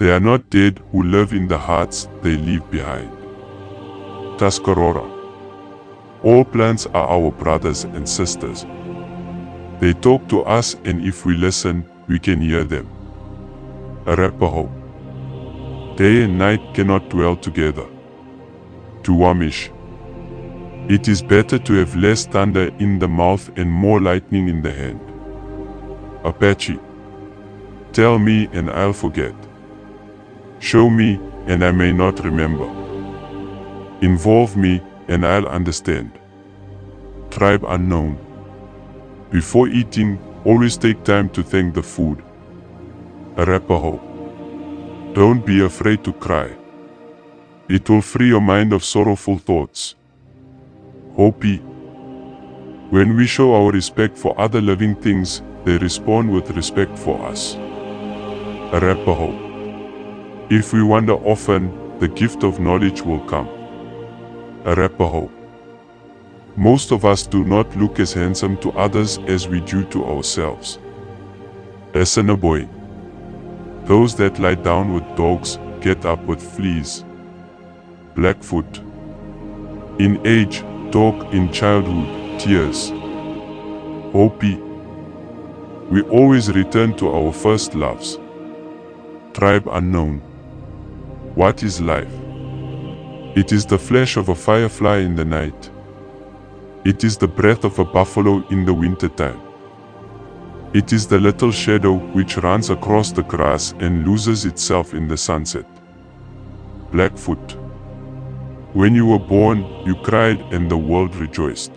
They are not dead who live in the hearts they leave behind. Tuscarora. All plants are our brothers and sisters. They talk to us, and if we listen, we can hear them. Arapaho. Day and night cannot dwell together. Tuwamish. It is better to have less thunder in the mouth and more lightning in the hand. Apache. Tell me and I'll forget. Show me and I may not remember. Involve me and I'll understand. Tribe unknown. Before eating, always take time to thank the food. Arapaho. Don't be afraid to cry. It will free your mind of sorrowful thoughts. Hopi. When we show our respect for other living things, they respond with respect for us. Arapaho. If we wonder often, the gift of knowledge will come. Arapaho. Most of us do not look as handsome to others as we do to ourselves. Assiniboine. Those that lie down with dogs get up with fleas. Blackfoot. In age, talk, in childhood, tears. Hopi. We always return to our first loves. Tribe unknown. What is life? It is the flash of a firefly in the night. It is the breath of a buffalo in the wintertime. It is the little shadow which runs across the grass and loses itself in the sunset. Blackfoot. When you were born, you cried and the world rejoiced.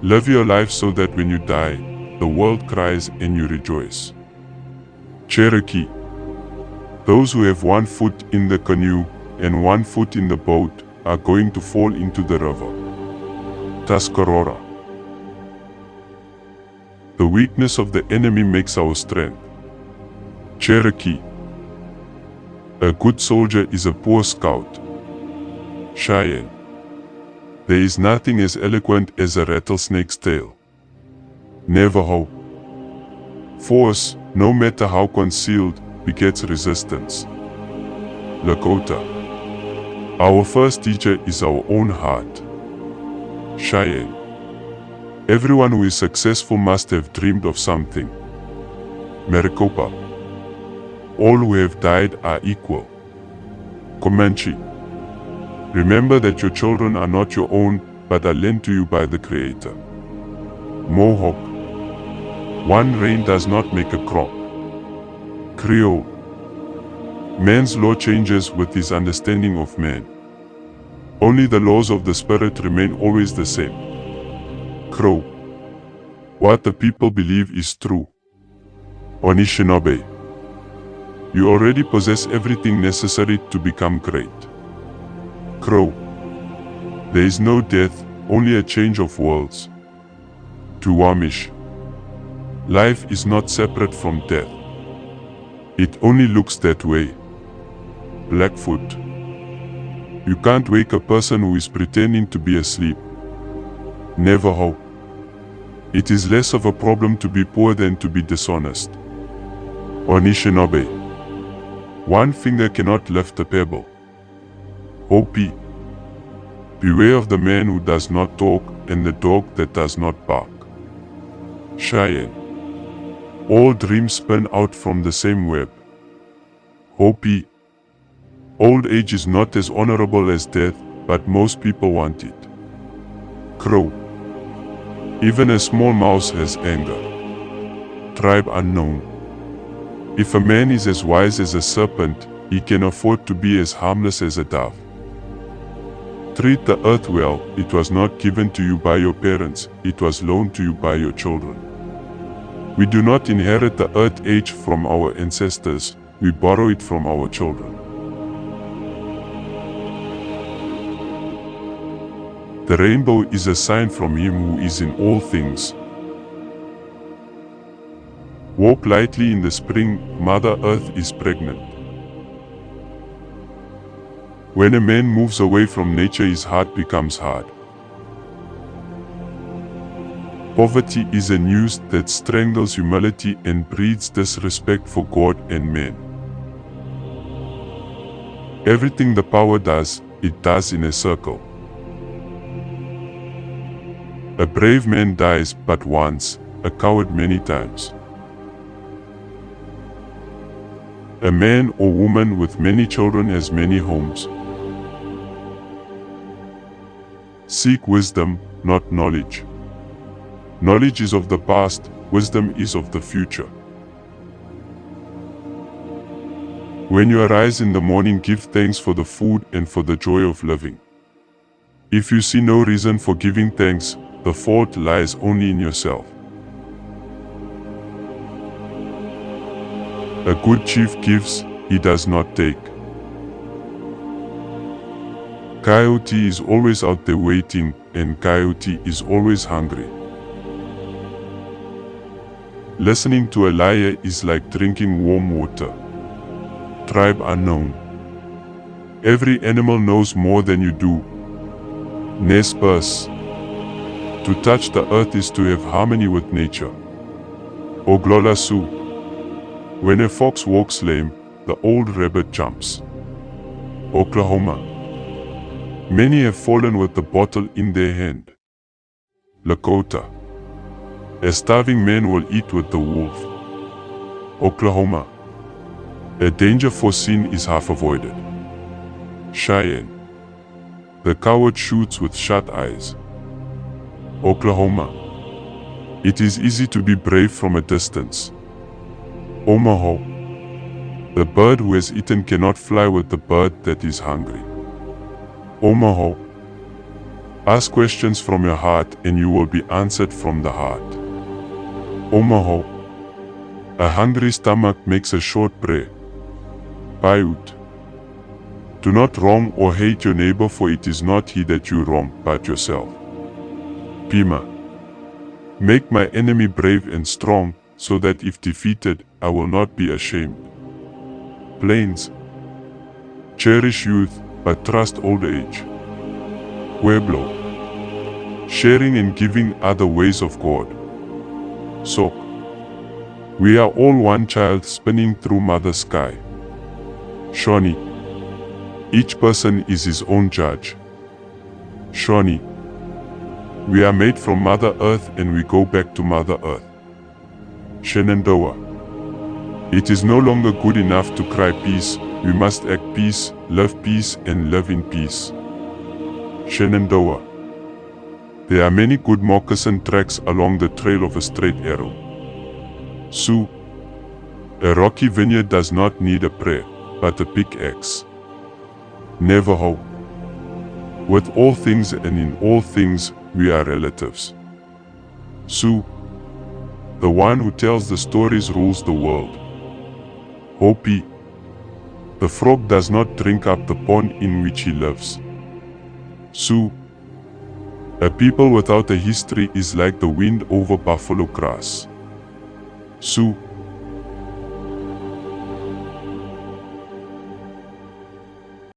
Live your life so that when you die, the world cries and you rejoice. Cherokee. Those who have one foot in the canoe and one foot in the boat are going to fall into the river. Tuscarora. The weakness of the enemy makes our strength. Cherokee. A good soldier is a poor scout. Cheyenne. There is nothing as eloquent as a rattlesnake's tail. Navajo. Force, no matter how concealed, begets resistance. Lakota. Our first teacher is our own heart. Cheyenne. Everyone who is successful must have dreamed of something. Maricopa. All who have died are equal. Comanche. Remember that your children are not your own, but are lent to you by the Creator. Mohawk. One rain does not make a crop. Creole. Man's law changes with his understanding of man. Only the laws of the Spirit remain always the same. Crow. What the people believe is true. Anishinaabe. You already possess everything necessary to become great. Crow. There is no death, only a change of worlds. Tuwamish. Life is not separate from death. It only looks that way. Blackfoot. You can't wake a person who is pretending to be asleep. Navajo. It is less of a problem to be poor than to be dishonest. Anishinaabe. One finger cannot lift a pebble. Hopi. Beware of the man who does not talk and the dog that does not bark. Cheyenne. All dreams spin out from the same web. Hopi. Old age is not as honorable as death, but most people want it. Crow. Even a small mouse has anger. Tribe unknown. If a man is as wise as a serpent, he can afford to be as harmless as a dove. Treat the earth well. It was not given to you by your parents, it was loaned to you by your children. We do not inherit the earth age from our ancestors, we borrow it from our children. The rainbow is a sign from Him who is in all things. Walk lightly in the spring, Mother Earth is pregnant. When a man moves away from nature, his heart becomes hard. Poverty is a noose that strangles humility and breeds disrespect for God and men. Everything the power does, it does in a circle. A brave man dies but once, a coward many times. A man or woman with many children has many homes. Seek wisdom, not knowledge. Knowledge is of the past, wisdom is of the future. When you arise in the morning, give thanks for the food and for the joy of living. If you see no reason for giving thanks, the fault lies only in yourself. A good chief gives, he does not take. Coyote is always out there waiting, and coyote is always hungry. Listening to a liar is like drinking warm water. Tribe unknown. Every animal knows more than you do. Nez Perce. To touch the earth is to have harmony with nature. Oglola Sioux. When a fox walks lame, the old rabbit jumps. Oklahoma. Many have fallen with the bottle in their hand. Lakota. A starving man will eat with the wolf. Oklahoma. A danger foreseen is half avoided. Cheyenne. The coward shoots with shut eyes. Oklahoma. It is easy to be brave from a distance. Omaha. The bird who has eaten cannot fly with the bird that is hungry. Omaha. Ask questions from your heart and you will be answered from the heart. Omaha. A hungry stomach makes a short prayer. Paiute. Do not wrong or hate your neighbor, for it is not he that you wrong, but yourself. Pima. Make my enemy brave and strong, so that if defeated, I will not be ashamed. Plains. Cherish youth, but trust old age. Pueblo. Sharing and giving are the ways of God. Sok. We are all one child spinning through mother sky. Shawnee. Each person is his own judge. Shawnee. We are made from Mother Earth and we go back to Mother Earth. Shenandoah. It is no longer good enough to cry peace, we must act peace, and live in peace. Shenandoah. There are many good moccasin tracks along the trail of a straight arrow. Sioux. A rocky vineyard does not need a prayer, but a pickaxe. Navajo. With all things and in all things, we are relatives. Sioux. The one who tells the stories rules the world. Hopi. The frog does not drink up the pond in which he lives. Sioux. A people without a history is like the wind over buffalo grass. Sioux.